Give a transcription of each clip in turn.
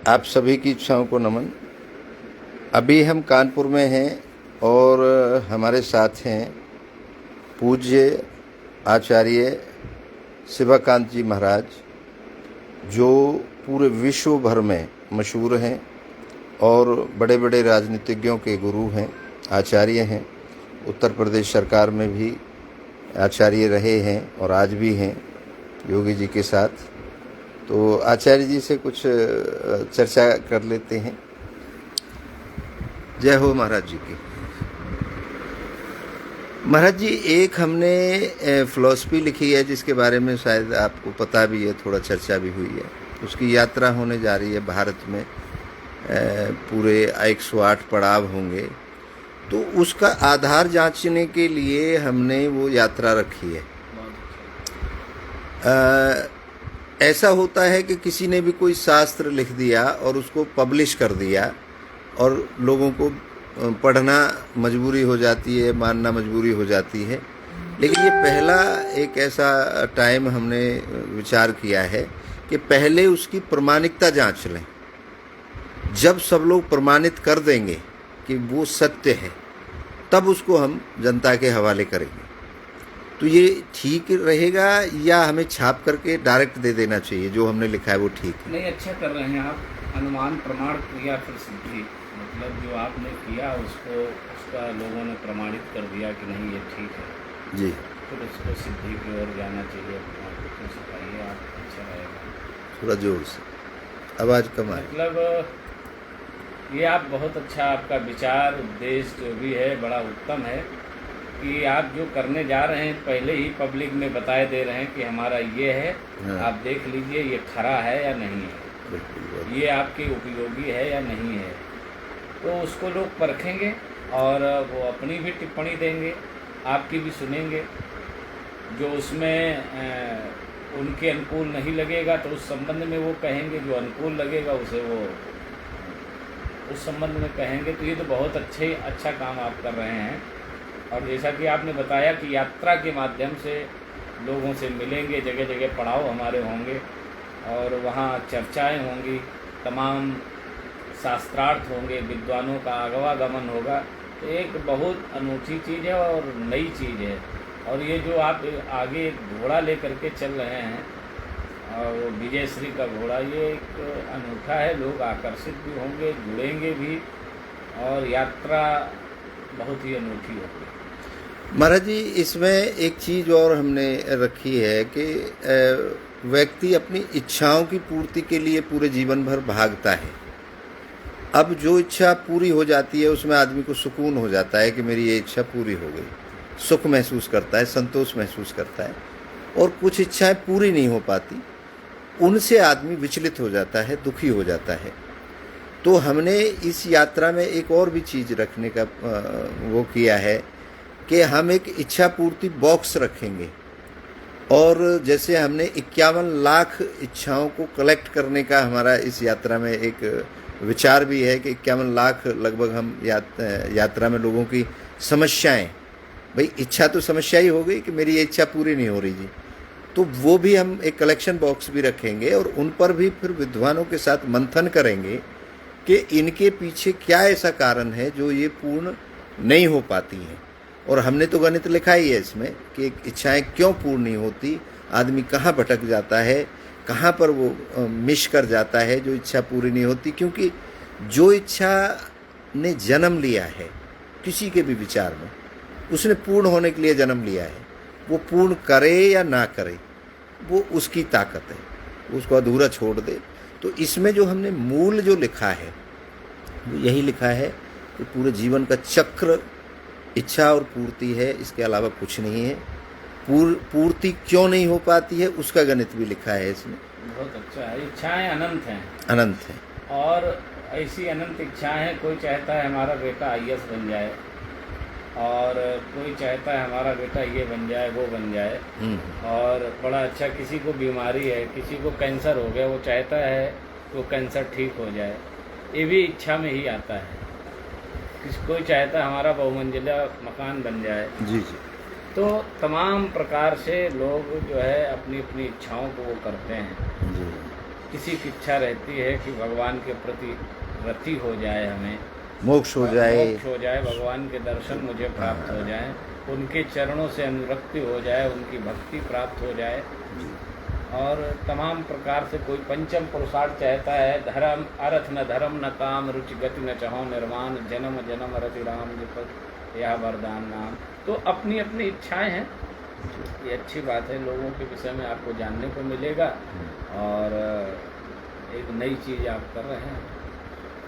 आप सभी की इच्छाओं को नमन। अभी हम कानपुर में हैं और हमारे साथ हैं पूज्य आचार्य शिवाकांत जी महाराज, जो पूरे विश्व भर में मशहूर हैं और बड़े बड़े राजनीतिज्ञों के गुरु हैं, आचार्य हैं। उत्तर प्रदेश सरकार में भी आचार्य रहे हैं और आज भी हैं योगी जी के साथ। तो आचार्य जी से कुछ चर्चा कर लेते हैं। जय हो महाराज जी की। महाराज जी, एक हमने फिलॉसफी लिखी है जिसके बारे में शायद आपको पता भी है, थोड़ा चर्चा भी हुई है। उसकी यात्रा होने जा रही है भारत में, पूरे 108 पड़ाव होंगे। तो उसका आधार जांचने के लिए हमने वो यात्रा रखी है। ऐसा होता है कि किसी ने भी कोई शास्त्र लिख दिया और उसको पब्लिश कर दिया और लोगों को पढ़ना मजबूरी हो जाती है, मानना मजबूरी हो जाती है। लेकिन ये पहला एक ऐसा टाइम हमने विचार किया है कि पहले उसकी प्रमाणिकता जांच लें। जब सब लोग प्रमाणित कर देंगे कि वो सत्य है, तब उसको हम जनता के हवाले करेंगे। तो ये ठीक रहेगा या हमें छाप करके डायरेक्ट दे देना चाहिए जो हमने लिखा है वो ठीक है? नहीं, अच्छा कर रहे हैं आप। अनुमान प्रमाण क्रिया फिर सिद्धि, मतलब जो आपने किया उसका लोगों ने प्रमाणित कर दिया कि नहीं ये ठीक है जी। फिर उसको सिद्धि की ओर जाना चाहिए। आपको सिखाइए आप, अच्छा रहेगा। थोड़ा जोर से, आवाज़ कम आए। मतलब ये आप बहुत अच्छा, आपका विचार उद्देश्य जो भी है बड़ा उत्तम है कि आप जो करने जा रहे हैं पहले ही पब्लिक में बताए दे रहे हैं कि हमारा ये है। हाँ। आप देख लीजिए ये खरा है या नहीं है, ये आपके उपयोगी है या नहीं है। तो उसको लोग परखेंगे और वो अपनी भी टिप्पणी देंगे, आपकी भी सुनेंगे। जो उसमें उनके अनुकूल नहीं लगेगा तो उस संबंध में वो कहेंगे, जो अनुकूल लगेगा उसे वो उस संबंध में कहेंगे। तो ये तो बहुत अच्छा काम आप कर रहे हैं। और जैसा कि आपने बताया कि यात्रा के माध्यम से लोगों से मिलेंगे, जगह जगह पड़ाव हमारे होंगे और वहाँ चर्चाएं होंगी, तमाम शास्त्रार्थ होंगे, विद्वानों का आगवागमन होगा। तो एक बहुत अनूठी चीज़ है और नई चीज़ है। और ये जो आप आगे घोड़ा लेकर के चल रहे हैं और विजय श्री का घोड़ा, ये एक अनूठा है। लोग आकर्षित भी होंगे, जुड़ेंगे भी और यात्रा बहुत ही अनूठी होगी। महाराज जी, इसमें एक चीज़ और हमने रखी है कि व्यक्ति अपनी इच्छाओं की पूर्ति के लिए पूरे जीवन भर भागता है। अब जो इच्छा पूरी हो जाती है उसमें आदमी को सुकून हो जाता है कि मेरी ये इच्छा पूरी हो गई, सुख महसूस करता है, संतोष महसूस करता है। और कुछ इच्छाएं पूरी नहीं हो पाती, उनसे आदमी विचलित हो जाता है, दुखी हो जाता है। तो हमने इस यात्रा में एक और भी चीज़ रखने का वो किया है कि हम एक इच्छा पूर्ति बॉक्स रखेंगे। और जैसे हमने 51 लाख इच्छाओं को कलेक्ट करने का हमारा इस यात्रा में एक विचार भी है कि 51 लाख लगभग हम यात्रा में लोगों की समस्याएं, भाई इच्छा तो समस्या ही हो गई कि मेरी ये इच्छा पूरी नहीं हो रही जी, तो वो भी हम एक कलेक्शन बॉक्स भी रखेंगे और उन पर भी फिर विद्वानों के साथ मंथन करेंगे कि इनके पीछे क्या ऐसा कारण है जो ये पूर्ण नहीं हो पाती हैं। और हमने तो गणित लिखा ही है इसमें कि इच्छाएं क्यों पूर्ण नहीं होती, आदमी कहाँ भटक जाता है, कहाँ पर वो मिस कर जाता है जो इच्छा पूरी नहीं होती। क्योंकि जो इच्छा ने जन्म लिया है किसी के भी विचार में, उसने पूर्ण होने के लिए जन्म लिया है। वो पूर्ण करे या ना करे वो उसकी ताकत है, उसको अधूरा छोड़ दे। तो इसमें जो हमने मूल जो लिखा है वो यही लिखा है कि पूरे जीवन का चक्र इच्छा और पूर्ति है, इसके अलावा कुछ नहीं है। पूर्ति क्यों नहीं हो पाती है उसका गणित भी लिखा है इसमें। बहुत अच्छा है। इच्छाएं अनंत हैं, अनंत है। और ऐसी अनंत इच्छाएं हैं। कोई चाहता है हमारा बेटा IAS बन जाए और कोई चाहता है हमारा बेटा ये बन जाए, वो बन जाए। और बड़ा अच्छा, किसी को बीमारी है, किसी को कैंसर हो गया, वो चाहता है वो कैंसर ठीक हो जाए। ये भी इच्छा में ही आता है। कोई चाहता है हमारा बहुमंजिला मकान बन जाए। जी जी। तो तमाम प्रकार से लोग जो है अपनी अपनी इच्छाओं को वो करते हैं। जी। किसी की इच्छा रहती है कि भगवान के प्रति रति हो जाए, हमें मोक्ष हो जाए, मोक्ष हो जाए, भगवान के दर्शन मुझे प्राप्त हो जाए, उनके चरणों से अनुरक्ति हो जाए, उनकी भक्ति प्राप्त हो जाए, और तमाम प्रकार से कोई पंचम पुरुषार्थ चाहता है, धर्म अर्थ न धर्म न काम रुचि गति न चहो निर्माण जन्म जन्म रति राम जपत यह वरदान नाम। तो अपनी अपनी इच्छाएं हैं, ये अच्छी बात है, लोगों के विषय में आपको जानने को मिलेगा और एक नई चीज़ आप कर रहे हैं।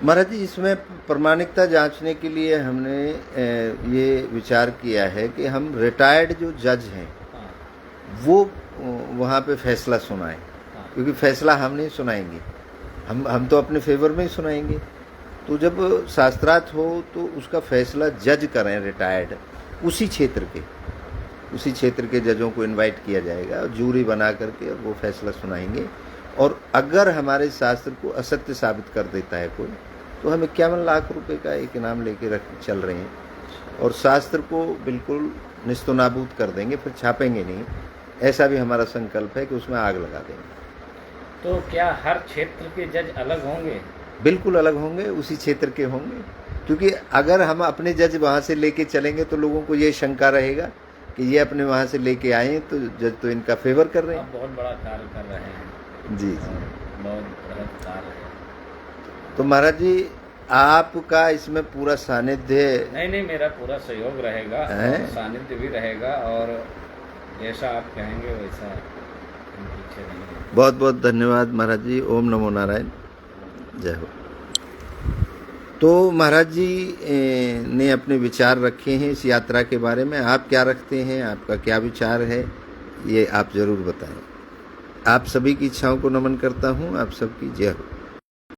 महाराज जी, इसमें प्रमाणिकता जांचने के लिए हमने ये विचार किया है कि हम रिटायर्ड जो जज हैं हाँ, वो वहाँ पे फैसला सुनाएं, हाँ, क्योंकि फैसला हम नहीं सुनाएंगे, हम तो अपने फेवर में ही सुनाएंगे। तो जब शास्त्रार्थ हो तो उसका फैसला जज करें रिटायर्ड, उसी क्षेत्र के जजों को इनवाइट किया जाएगा और जूरी बना करके वो फैसला सुनाएंगे। और अगर हमारे शास्त्र को असत्य साबित कर देता है कोई, तो हम 51 लाख रुपए का एक इनाम लेके चल रहे हैं और शास्त्र को बिल्कुल निस्तनाबूद कर देंगे, फिर छापेंगे नहीं। ऐसा भी हमारा संकल्प है कि उसमें आग लगा देंगे। तो क्या हर क्षेत्र के जज अलग होंगे? बिल्कुल अलग होंगे, उसी क्षेत्र के होंगे, क्योंकि अगर हम अपने जज वहाँ से लेके चलेंगे तो लोगों को ये शंका रहेगा कि ये अपने वहाँ से लेके आए तो जज तो इनका फेवर कर रहे हैं। आप बहुत बड़ा कार्य कर रहे हैं। जी, बहुत बृहद कार्य है। तो महाराज जी, आपका इसमें पूरा सानिध्य? नहीं, मेरा पूरा सहयोग रहेगा और सानिध्य भी रहेगा, और जैसा आप कहेंगे वैसा हम पीछे नहीं हैं। बहुत बहुत धन्यवाद महाराज जी। ओम नमो नारायण, जय हो। तो महाराज जी ने अपने विचार रखे हैं इस यात्रा के बारे में। आप क्या रखते हैं, आपका क्या विचार है, ये आप ज़रूर बताएं। आप सभी की इच्छाओं को नमन करता हूँ। आप सबकी जय हो।